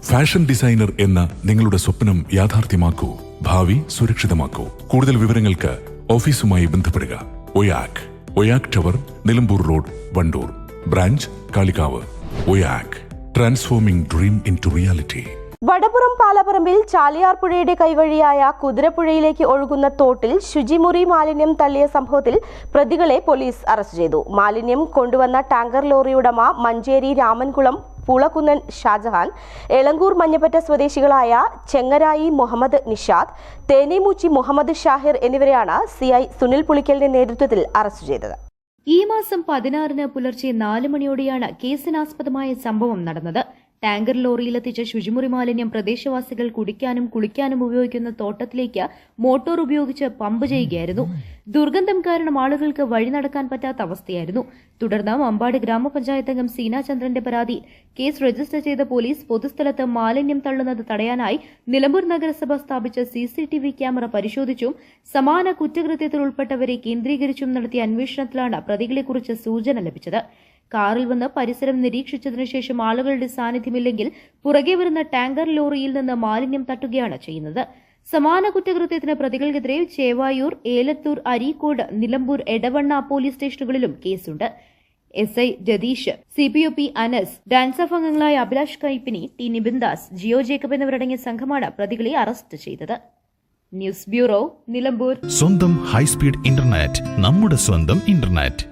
Fashion designer എന്ന നിങ്ങളുടെ സ്വപ്നം യാഥാർത്ഥ്യമാക്കൂ. ഭാവി സുരക്ഷിതമാക്കൂ. കൂടുതൽ വിവരങ്ങൾക്ക് ഓഫീസുമായി ബന്ധപ്പെടുക. Oyak tower, Nilambur road, Wandoor. Branch Kalikavu. Oyak, transforming dream into reality. Vadappuram പാലപ്പറമ്പിൽ ചാലിയാർ പുഴയുടെ കൈവഴിയായ കുതിരപ്പുഴയിലേക്ക് ഒഴുകുന്ന തോട്ടിൽ ശുചിമുറി മാലിന്യം തള്ളിയ സംഭവത്തിൽ പ്രതികളെ പോലീസ് അറസ്റ്റ് ചെയ്തു. മാലിന്യം കൊണ്ടുവന്ന ടാങ്കർ ലോറി ഉടമ മഞ്ചേരി രാമൻകുളം പുളക്കുന്നൻ ഷാജഹാൻ, എളങ്കൂർ മഞ്ഞപ്പറ്റ സ്വദേശികളായ ചെങ്ങരായി മുഹമ്മദ് നിഷാദ്, തേനീമൂച്ചി മുഹമ്മദ് ഷാഹിർ എന്നിവരെയാണ് സിഐ സുനിൽ പുളിക്കലിന്റെ നേതൃത്വത്തിൽ അറസ്റ്റ് ചെയ്തത്. ഈ മാസം 16-ന് പുലർച്ചെ 4 മണിയോടെയാണ് കേസിനാസ്പദമായ സംഭവം നടന്നത്. ടാങ്കർ ലോറിയിലെത്തിച്ച ശുചിമുറി മാലിന്യം പ്രദേശവാസികൾ കുടിക്കാനും കുളിക്കാനും ഉപയോഗിക്കുന്ന തോട്ടത്തിലേക്ക് മോട്ടോർ ഉപയോഗിച്ച് പമ്പ് ചെയ്യുകയായിരുന്നു. ദുർഗന്ധം കാരണം ആളുകൾക്ക് വഴി നടക്കാൻ പറ്റാത്ത അവസ്ഥയായിരുന്നു. തുടർന്ന് മമ്പാട് ഗ്രാമപഞ്ചായത്ത് അംഗം സീന ചന്ദ്രന്റെ പരാതി കേസ് രജിസ്റ്റർ ചെയ്ത പോലീസ് പൊതുസ്ഥലത്ത് മാലിന്യം തള്ളുന്നത് തടയാനായി നിലമ്പൂർ നഗരസഭ സ്ഥാപിച്ച CCTV ക്യാമറ പരിശോധിച്ചും സമാന കുറ്റകൃത്യത്തിൽ ഉൾപ്പെട്ടവരെ കേന്ദ്രീകരിച്ചും നടത്തിയ അന്വേഷണത്തിലാണ് പ്രതികളെക്കുറിച്ച് സൂചന ലഭിച്ചത്. കാറിൽ വന്ന് പരിസരം നിരീക്ഷിച്ചതിനു ശേഷം ആളുകളുടെ സാന്നിധ്യമില്ലെങ്കിൽ പുറകെ വരുന്ന ടാങ്കർ ലോറിയിൽ നിന്ന് മാലിന്യം തട്ടുകയാണ് ചെയ്യുന്നത്. സമാന കുറ്റകൃത്യത്തിന് പ്രതികൾക്കെതിരെ ചേവായൂർ, ഏലത്തൂർ, അരീക്കോട്, നിലമ്പൂർ, എടവണ്ണ പോലീസ് സ്റ്റേഷനുകളിലും കേസുണ്ട്. SI രതീഷ്, CPOP അനസ്, ഡാൻസഫ് അംഗങ്ങളായ അഭിലാഷ് കൈപ്പിനി, ടി നിബിൻദാസ്, ജിയോ ജേക്കബ് എന്നിവരടങ്ങിയ സംഘമാണ് പ്രതികളെ അറസ്റ്റ് ചെയ്തത്. News bureau, Nilambur. സ്വന്തം ഹൈസ്പീഡ് ഇന്റർനെറ്റ്, നമ്മുടെ സ്വന്തം ഇന്റർനെറ്റ്.